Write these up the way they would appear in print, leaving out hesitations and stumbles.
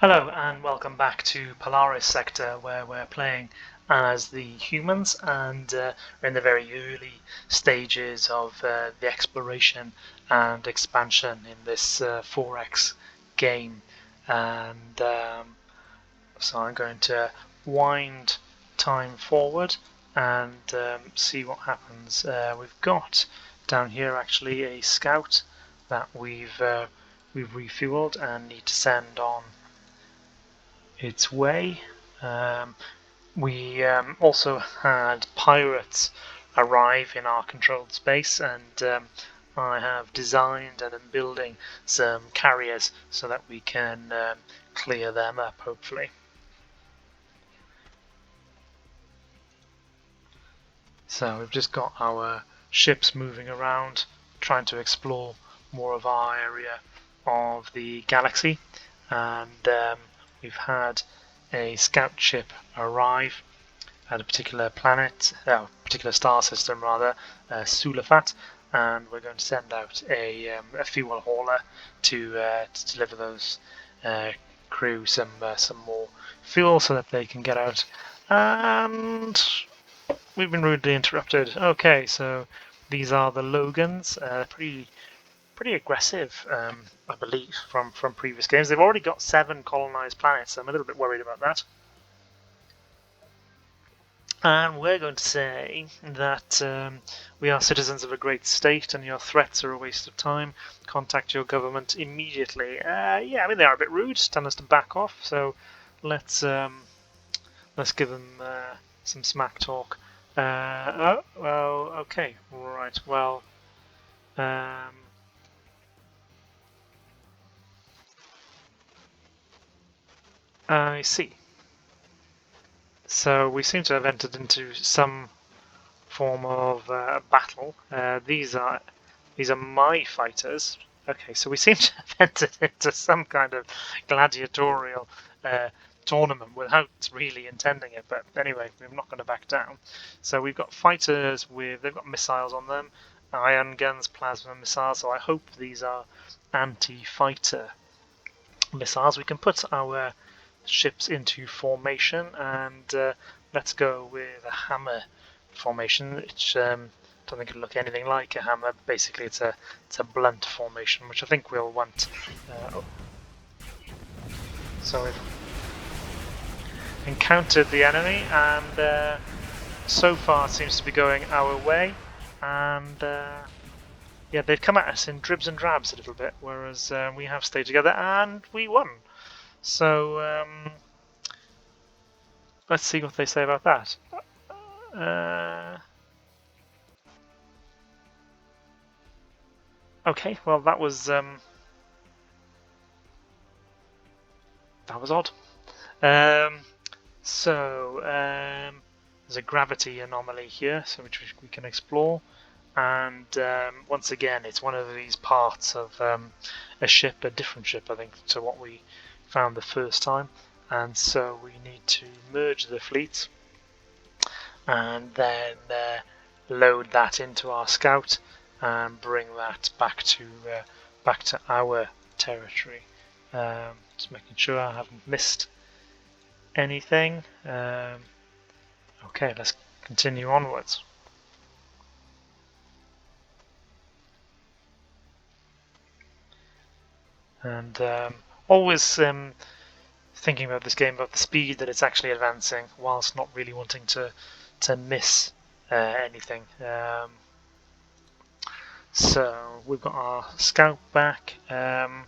Hello and welcome back to Polaris sector where we're playing as the humans and we're in the very early stages of the exploration and expansion in this 4X game, and so I'm going to wind time forward and see what happens. We've got down here actually a scout that we've refueled and need to send on its way. We also had pirates arrive in our controlled space, and I have designed and am building some carriers so that we can clear them up, hopefully. So we've just got our ships moving around, trying to explore more of our area of the galaxy, and we've had a scout ship arrive at a particular planet, particular star system rather, Sulafat, and we're going to send out a fuel hauler to deliver those crew some more fuel so that they can get out. And we've been rudely interrupted. Okay, so these are the Logans, pretty aggressive, I believe, from previous games. They've already got 7 colonized planets, so I'm a little bit worried about that. And we're going to say that we are citizens of a great state and your threats are a waste of time. Contact your government immediately. Yeah, I mean, they are a bit rude, telling us to back off, so let's give them some smack talk. Oh, well, okay, right, well, I see. So we seem to have entered into some form of battle. These are my fighters. Okay, so we seem to have entered into some kind of gladiatorial tournament without really intending it. But anyway, we're not going to back down. So we've got fighters they've got missiles on them, ion guns, plasma missiles. So I hope these are anti-fighter missiles. We can put our ships into formation and let's go with a hammer formation, which don't think it'll look anything like a hammer. Basically, it's a blunt formation, which I think we'll want. So we've encountered the enemy, and so far it seems to be going our way. And yeah, they've come at us in dribs and drabs a little bit, whereas we have stayed together and we won. So let's see what they say about that. Okay, well that was odd. So there's a gravity anomaly here, so which we can explore, and once again it's one of these parts of a ship, a different ship I think to what we found the first time, and so we need to merge the fleets and then load that into our scout and bring that back to our territory. Just making sure I haven't missed anything. Okay, let's continue onwards. And always thinking about this game, about the speed that it's actually advancing, whilst not really wanting to miss anything. So we've got our scout back. I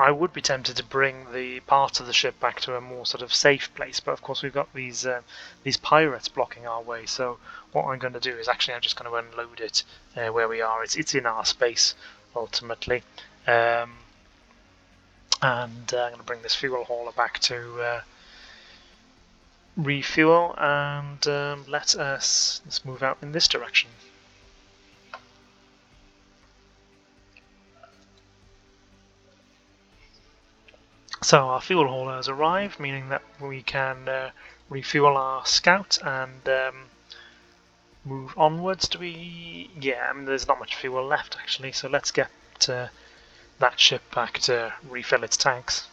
would be tempted to bring the part of the ship back to a more sort of safe place, but of course we've got these pirates blocking our way. So what I'm going to do is actually I'm just going to unload it where we are. It's in our space ultimately, and I'm going to bring this fuel hauler back to refuel, and let's move out in this direction. So our fuel hauler has arrived, meaning that we can refuel our scout and move onwards. Yeah, I mean, there's not much fuel left actually, so let's get that ship back to refill its tanks.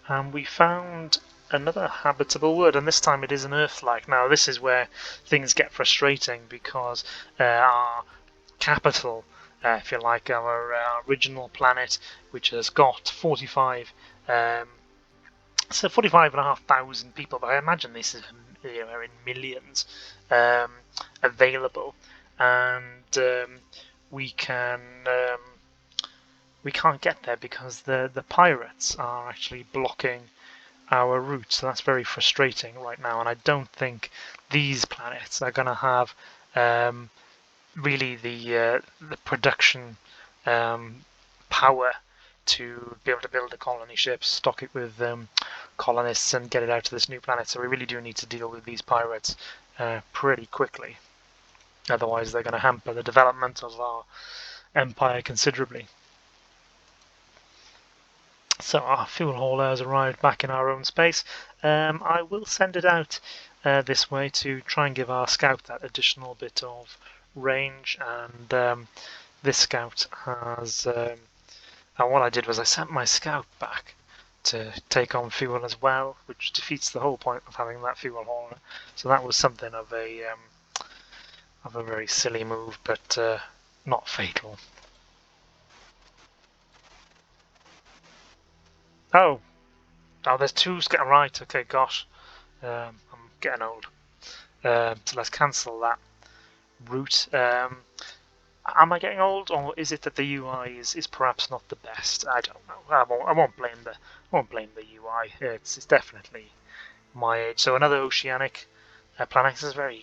And we found another habitable world, and this time it is an Earth-like. Now this is where things get frustrating because our capital, if you like, our original planet, which has got 45 45,500 people, but I imagine this is in millions available, and we can't get there because the pirates are actually blocking our route. So that's very frustrating right now, and I don't think these planets are going to have really the production power to be able to build a colony ship, stock it with colonists, and get it out to this new planet. So we really do need to deal with these pirates pretty quickly. Otherwise, they're going to hamper the development of our empire considerably. So our fuel hauler has arrived back in our own space. I will send it out this way to try and give our scout that additional bit of range, and this scout has and what I did was I sent my scout back to take on fuel as well, which defeats the whole point of having that fuel hauler. So that was something of a very silly move, but not fatal. Oh, there's two scouts. Right, okay, gosh, I'm getting old. So let's cancel that route. Am I getting old, or is it that the UI is perhaps not the best? I don't know. I won't blame the UI. It's definitely my age. So another oceanic planet. This is a very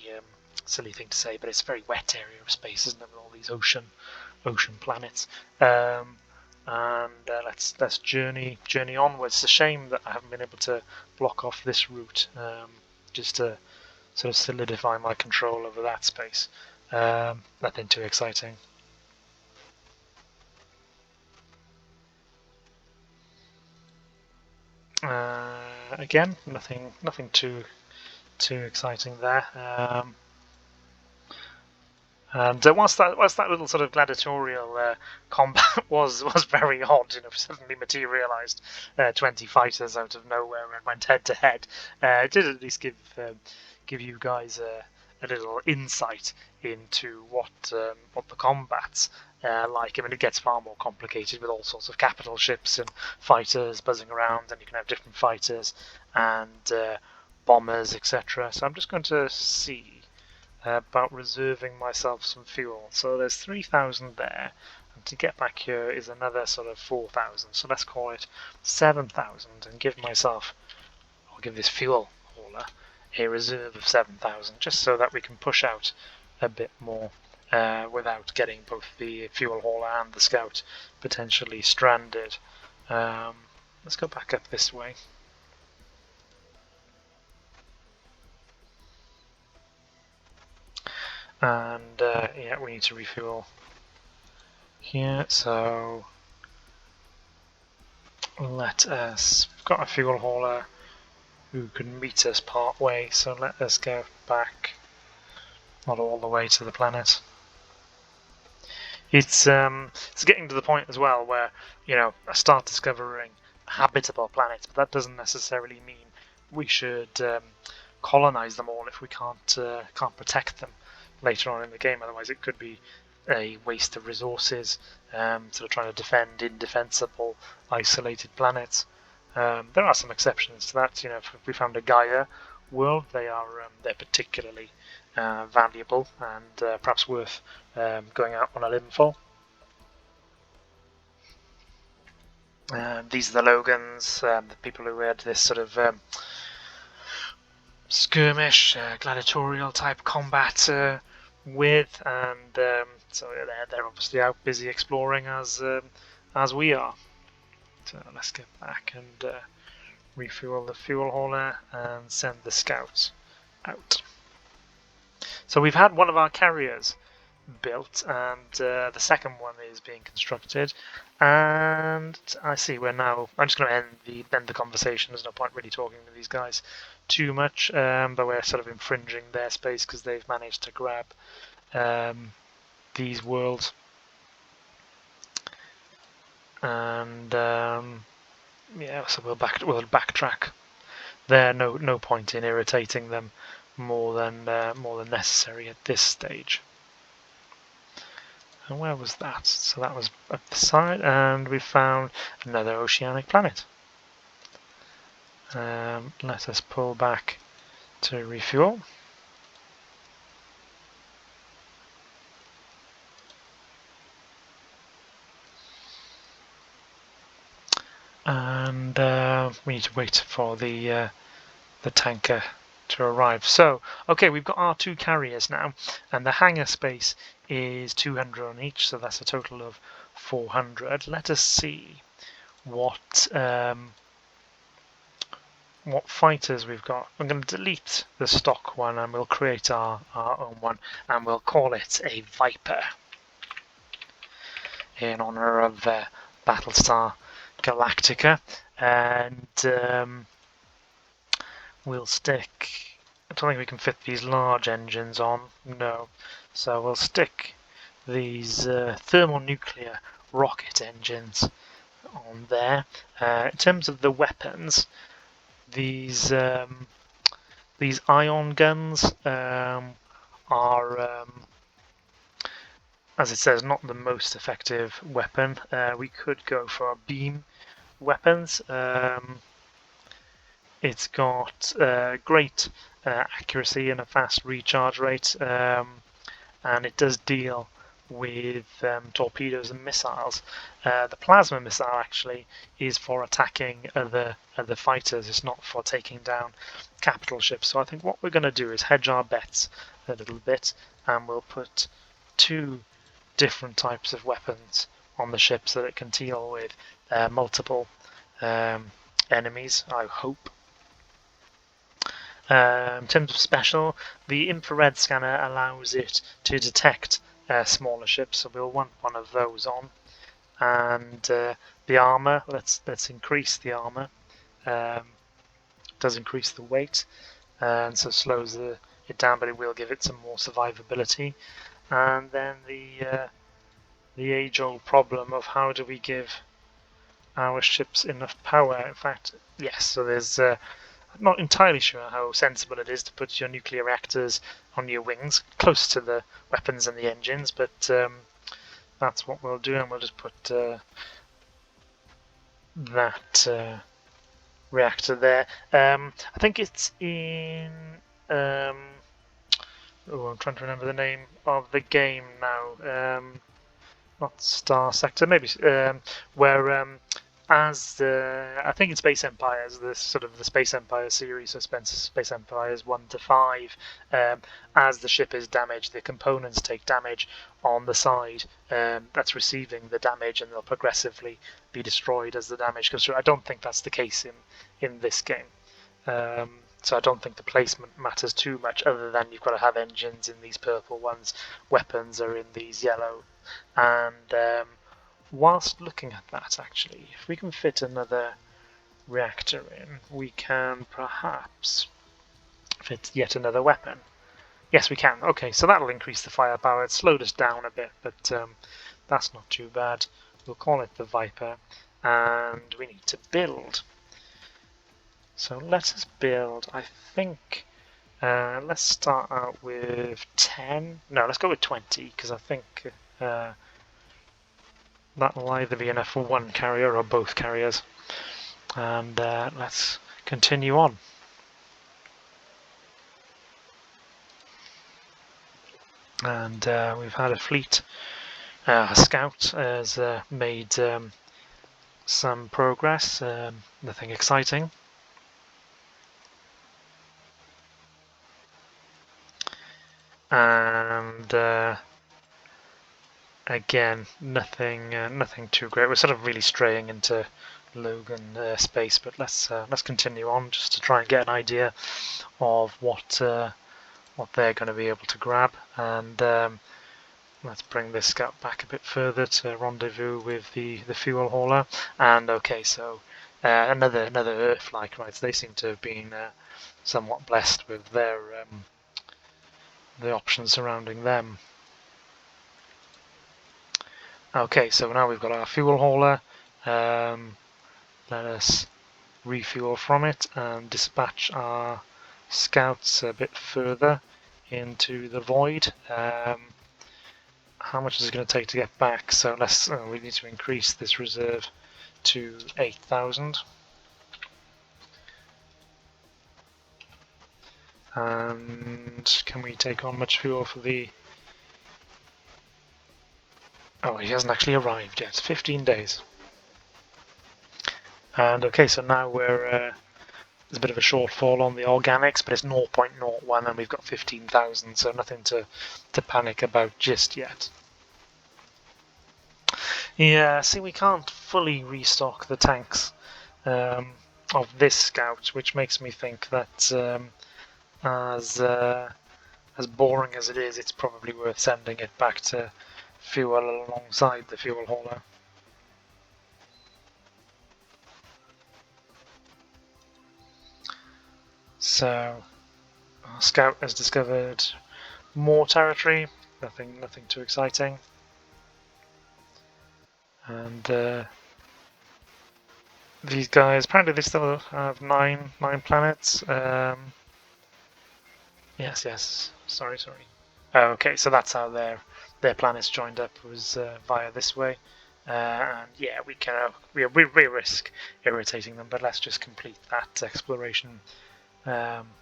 silly thing to say, but it's a very wet area of space, isn't it? With all these ocean planets. And let's journey onwards. It's a shame that I haven't been able to block off this route, just to sort of solidify my control over that space. Nothing too exciting. Again, nothing too exciting there. And whilst that little sort of gladiatorial combat was very odd, suddenly materialised 20 fighters out of nowhere and went head to head. It did at least give you guys a little insight into what the combat's like. I mean, it gets far more complicated with all sorts of capital ships and fighters buzzing around, and you can have different fighters and bombers, etc. So I'm just going to see about reserving myself some fuel. So there's 3,000 there, and to get back here is another sort of 4,000. So let's call it 7,000 and give this fuel hauler a reserve of 7,000, just so that we can push out a bit more without getting both the fuel hauler and the scout potentially stranded. Let's go back up this way. And yeah, we need to refuel here, so we've got a fuel hauler who can meet us part way, so let us go back, not all the way to the planet. It's getting to the point as well where I start discovering habitable planets, but that doesn't necessarily mean we should colonize them all if we can't protect them later on in the game. Otherwise, it could be a waste of resources, sort of trying to defend indefensible, isolated planets. There are some exceptions to that. If we found a Gaia world, they're particularly valuable and perhaps worth going out on a limb for. These are the Logans, the people who had this sort of skirmish, gladiatorial type combat with, and so they're obviously out busy exploring as we are. So let's get back and refuel the fuel hauler and send the scouts out. So we've had one of our carriers built, and the second one is being constructed, and I see I'm just going to end the conversation. There's no point really talking to these guys too much, but we're sort of infringing their space because they've managed to grab these worlds. and yeah, so we'll backtrack. There, no point in irritating them more than necessary at this stage. And where was that? So that was up the side, and we found another oceanic planet. Let us pull back to refuel. And we need to wait for the tanker to arrive. So, okay, we've got our 2 carriers now, and the hangar space is 200 on each, so that's a total of 400. Let us see what fighters we've got. I'm going to delete the stock one, and we'll create our own one, and we'll call it a Viper in honor of Battlestar Galactica. And we'll stick... I don't think we can fit these large engines on, no. So we'll stick these thermonuclear rocket engines on there. In terms of the weapons, these ion guns are, as it says, not the most effective weapon. We could go for beam weapons. It's got great accuracy and a fast recharge rate, and it does deal with torpedoes and missiles. The plasma missile actually is for attacking other fighters. It's not for taking down capital ships. So I think what we're going to do is hedge our bets a little bit, and we'll put 2 different types of weapons on the ship so that it can deal with multiple enemies, I hope. In terms of special, the infrared scanner allows it to detect smaller ships, so we'll want one of those on. And the armor, let's increase the armor. Does increase the weight, and so slows it down, but it will give it some more survivability. And then the age-old problem of how do we give our ships enough power. In fact, yes. So there's I'm not entirely sure how sensible it is to put your nuclear reactors on your wings, close to the weapons and the engines, but that's what we'll do, and we'll just put that reactor there. I think it's in... I'm trying to remember the name of the game now. Not Star Sector, maybe, where as I think in Space Empires, the sort of the Space Empire series, so Space Empires 1 to 5, as the ship is damaged, the components take damage on the side that's receiving the damage, and they'll progressively be destroyed as the damage comes through. I don't think that's the case in this game. So I don't think the placement matters too much, other than you've got to have engines in these purple ones, weapons are in these yellow, and whilst looking at that, actually, if we can fit another reactor in, we can perhaps fit yet another weapon. Yes, we can. Okay, so that'll increase the firepower. It slowed us down a bit, but that's not too bad. We'll call it the Viper, and we need to build. So let us build, I think, let's start out with 10. No, let's go with 20, because I think that'll either be enough for one carrier or both carriers. And let's continue on. And we've had a fleet. A scout has made some progress, nothing exciting. And again, nothing too great. We're sort of really straying into Logan space, but let's continue on just to try and get an idea of what they're going to be able to grab. And let's bring this scout back a bit further to rendezvous with the fuel hauler. And okay, so another Earth-like, right? So they seem to have been somewhat blessed with their the options surrounding them. Okay, so now we've got our fuel hauler, Let us refuel from it and dispatch our scouts a bit further into the void. How much is it going to take to get back? So we need to increase this reserve to 8,000. And can we take on much fuel for the... Oh, he hasn't actually arrived yet. 15 days. And okay, so now there's a bit of a shortfall on the organics, but it's 0.01 and we've got 15,000, so nothing to panic about just yet. Yeah, see, we can't fully restock the tanks of this scout, which makes me think that as boring as it is, it's probably worth sending it back to fuel alongside the fuel hauler. So, our scout has discovered more territory. Nothing too exciting. And these guys, apparently they still have nine planets. Yes. Sorry. Okay, so that's how their planets joined up, was via this way. And yeah, we risk irritating them, but let's just complete that exploration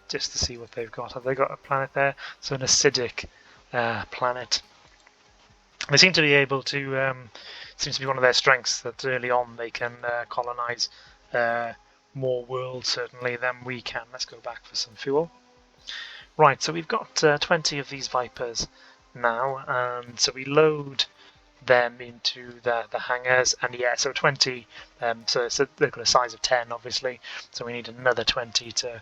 just to see what they've got. Have they got a planet there? So an acidic planet. They seem to be able to. Seems to be one of their strengths that early on they can colonize more worlds certainly than we can. Let's go back for some fuel. Right, so we've got 20 of these Vipers now, and so we load them into the hangars, and yeah, so 20. So they've got a size of 10, obviously. So we need another 20 to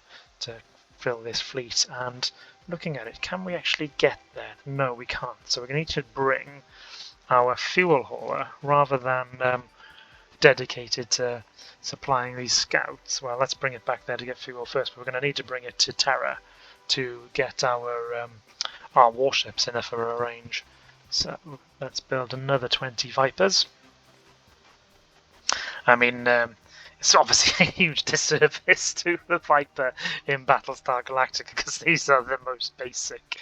fill this fleet. And looking at it, can we actually get there? No, we can't. So we're going to need to bring our fuel hauler rather than dedicated to supplying these scouts. Well, let's bring it back there to get fuel first, but we're going to need to bring it to Terra to get our warships enough of a range. So let's build another 20 Vipers. I mean, it's obviously a huge disservice to the Viper in Battlestar Galactica because these are the most basic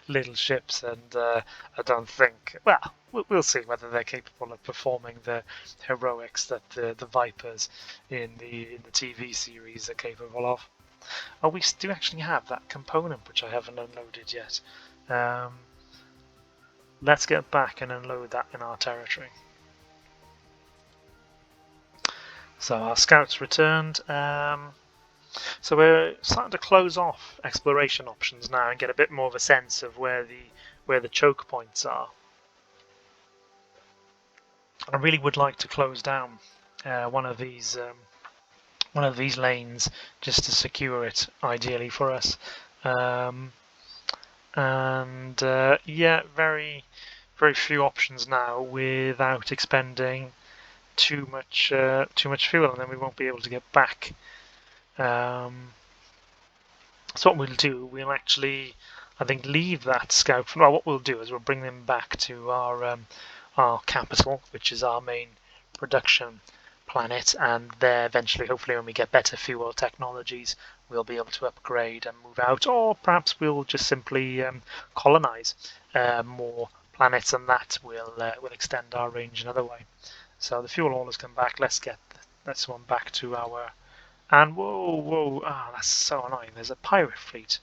little ships, and I don't think... Well, we'll see whether they're capable of performing the heroics that the Vipers in the TV series are capable of. Oh, we do actually have that component, which I haven't unloaded yet. Let's get back and unload that in our territory. So our scouts returned. So we're starting to close off exploration options now and get a bit more of a sense of where the choke points are. I really would like to close down one of these lanes just to secure it, ideally for us. Yeah, very few options now without expending too much fuel, and then we won't be able to get back. So what we'll do, we'll actually, I think, leave that scout. Well, what we'll do is we'll bring them back to our capital, which is our main production planet, and there eventually, hopefully, when we get better fuel technologies, we'll be able to upgrade and move out, or perhaps we'll just simply colonize more planets, and that will extend our range another way. So the fuel haulers come back. Let's get this one back to our... And whoa! Ah, that's so annoying. There's a pirate fleet.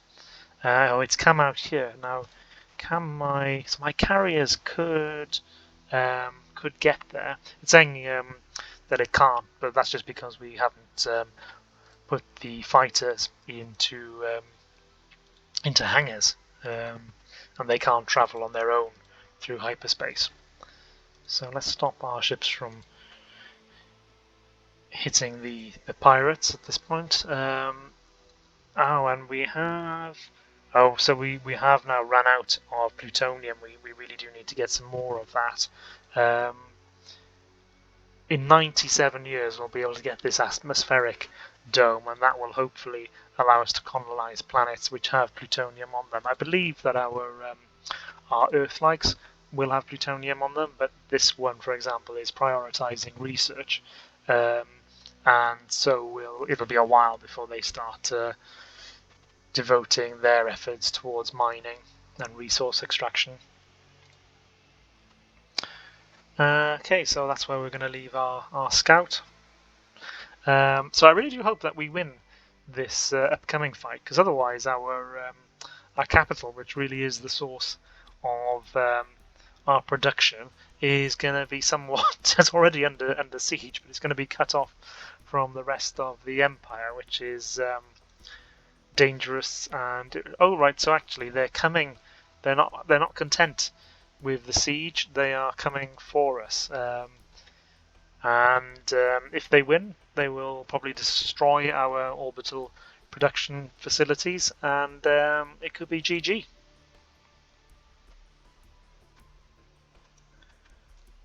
Oh, it's come out here now. So my carriers could get there. It's saying that it can't, but that's just because we haven't put the fighters into hangars, and they can't travel on their own through hyperspace. So let's stop our ships from hitting the pirates at this point. And we have... Oh, so we have now run out of plutonium. We really do need to get some more of that. In 97 years we'll be able to get this atmospheric dome, and that will hopefully allow us to colonize planets which have plutonium on them. I believe that our Earth-likes will have plutonium on them, but this one, for example, is prioritizing research, and so it'll be a while before they start devoting their efforts towards mining and resource extraction. Okay, so that's where we're going to leave our scout. So I really do hope that we win this upcoming fight, because otherwise our capital, which really is the source of our production, is going to be somewhat, it's already under siege, but it's going to be cut off from the rest of the empire, which is dangerous. And oh right, so actually they're coming. They're not content with the siege. They are coming for us. And if they win, they will probably destroy our orbital production facilities, and it could be GG.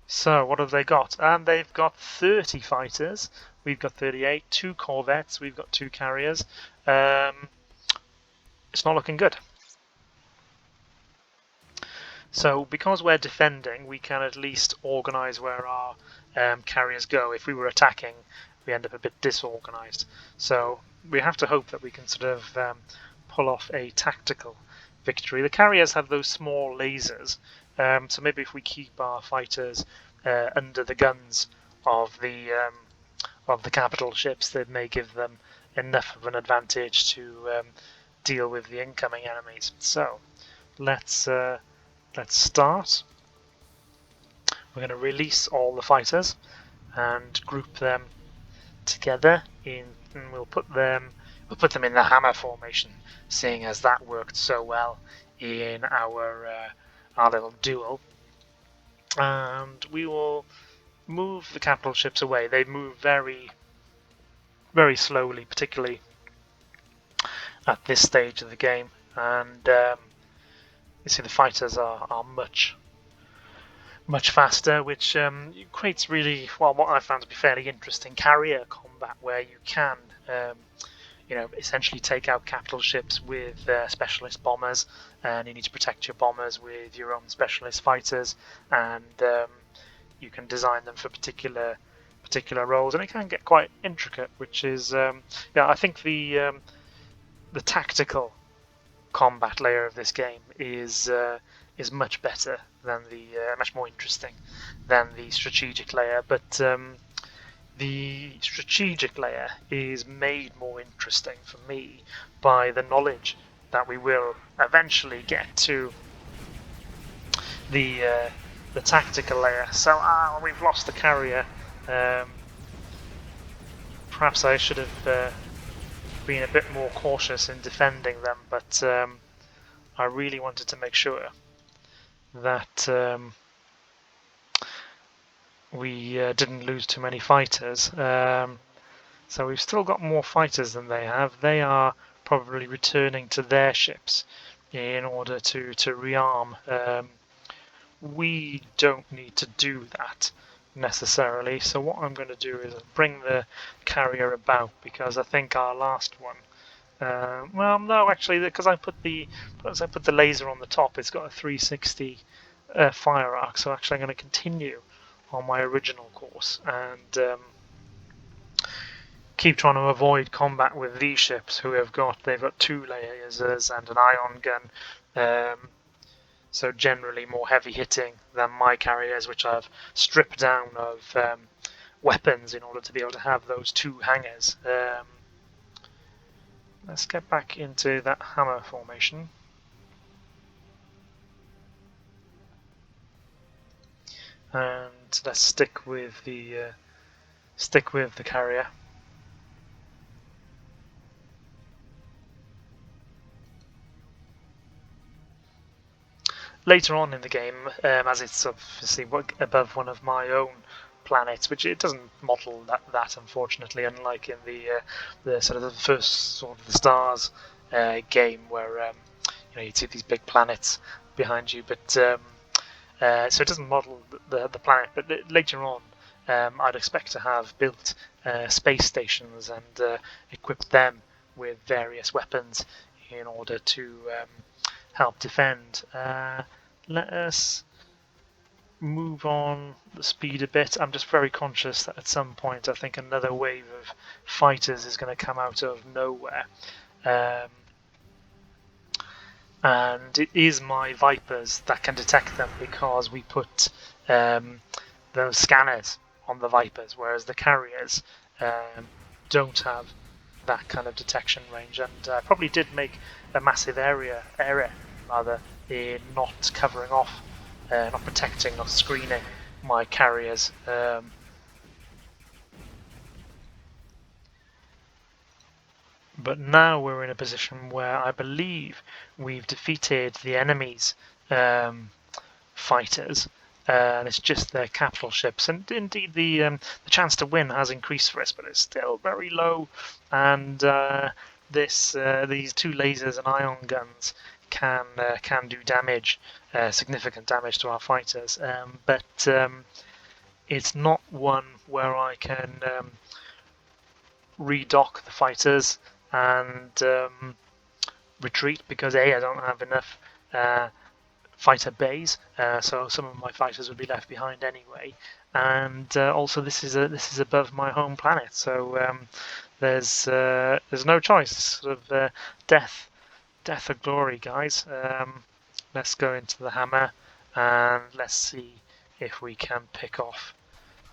So what have they got? And they've got 30 fighters. We've got 38, 2 corvettes. We've got 2 carriers. It's not looking good. So because we're defending, we can at least organise where our carriers go. If we were attacking, we end up a bit disorganised. So we have to hope that we can sort of pull off a tactical victory. The carriers have those small lasers, so maybe if we keep our fighters under the guns of the capital ships, that may give them enough of an advantage to deal with the incoming enemies. So let's start. We're going to release all the fighters and group them together and we'll put them in the hammer formation, seeing as that worked so well in our little duel. And we will move the capital ships away. They move very, very slowly, particularly at this stage of the game. And you see the fighters are much faster, which creates really, well, what I found to be fairly interesting carrier combat, where you can essentially take out capital ships with specialist bombers, and you need to protect your bombers with your own specialist fighters, and you can design them for particular roles, and it can get quite intricate, which is I think the tactical combat layer of this game is much better than much more interesting than the strategic layer, but the strategic layer is made more interesting for me by the knowledge that we will eventually get to the tactical layer. So we've lost the carrier. Perhaps I should have been a bit more cautious in defending them, but I really wanted to make sure that we didn't lose too many fighters. So we've still got more fighters than they have. They are probably returning to their ships in order to rearm. We don't need to do that necessarily. So what I'm going to do is bring the carrier about, because I think our last one. Well, no, actually, because I put the laser on the top, it's got a 360 fire arc. So actually, I'm going to continue on my original course and keep trying to avoid combat with these ships, who they've got 2 lasers and an ion gun. So generally more heavy hitting than my carriers, which I've stripped down of weapons in order to be able to have those 2 hangars. Let's get back into that hammer formation. And let's stick with the carrier. Later on in the game, as it's obviously above one of my own planets, which it doesn't model that unfortunately, unlike in the sort of the first Sword of the Stars game, where you'd see these big planets behind you, but so it doesn't model the planet. But later on, I'd expect to have built space stations and equipped them with various weapons in order to help defend. Let us move on the speed a bit. I'm just very conscious that at some point I think another wave of fighters is going to come out of nowhere. And it is my Vipers that can detect them because we put those scanners on the Vipers, whereas the carriers don't have that kind of detection range. And I probably did make a massive error rather in not covering off, not protecting, not screening my carriers. But now we're in a position where I believe we've defeated the enemy's fighters, and it's just their capital ships. And indeed, the chance to win has increased for us, but it's still very low. And these two lasers and ion guns can do damage, significant damage to our fighters. But it's not one where I can redock the fighters and retreat, because I don't have enough fighter bays, so some of my fighters would be left behind anyway. And also, this is above my home planet, so there's no choice. Sort of death or glory, guys. Let's go into the hammer and let's see if we can pick off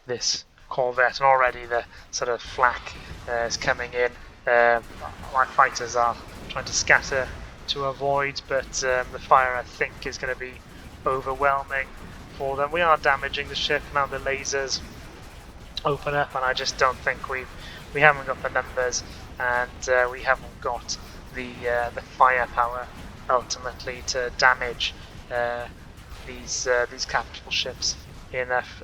this corvette. And already the sort of flak is coming in. My fighters are trying to scatter to avoid, but the fire, I think, is going to be overwhelming for them. We are damaging the ship now. The lasers open up, and I just don't think we haven't got the numbers, and we haven't got the firepower ultimately to damage these capital ships enough.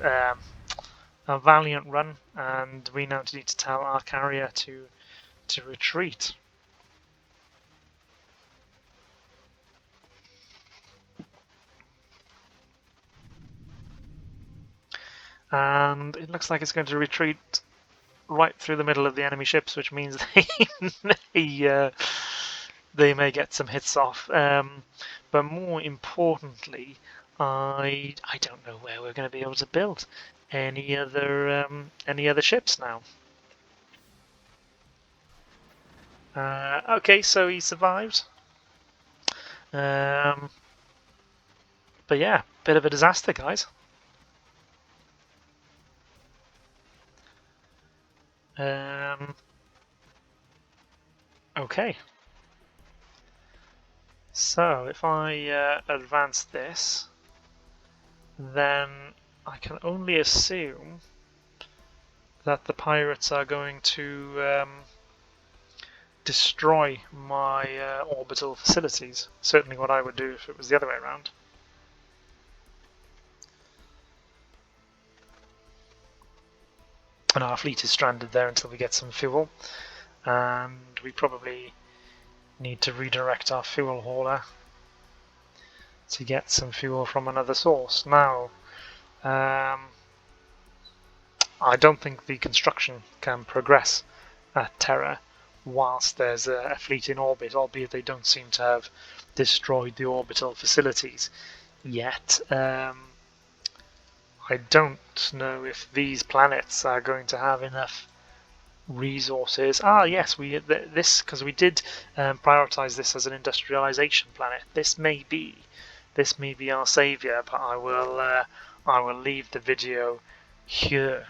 A valiant run, and we now need to tell our carrier to retreat. And it looks like it's going to retreat right through the middle of the enemy ships, which means they may get some hits off. But more importantly, I don't know where we're going to be able to build any other ships now. Okay, so he survived. But yeah, bit of a disaster, guys. Okay. So if I advance this, then I can only assume that the pirates are going to destroy my orbital facilities. Certainly what I would do if it was the other way around. And our fleet is stranded there until we get some fuel, and we probably need to redirect our fuel hauler to get some fuel from another source. Now, I don't think the construction can progress at Terra whilst there's a fleet in orbit, albeit they don't seem to have destroyed the orbital facilities yet. I don't know if these planets are going to have enough resources. Yes, because we did prioritize this as an industrialization planet. This may be our savior, but I will leave the video here.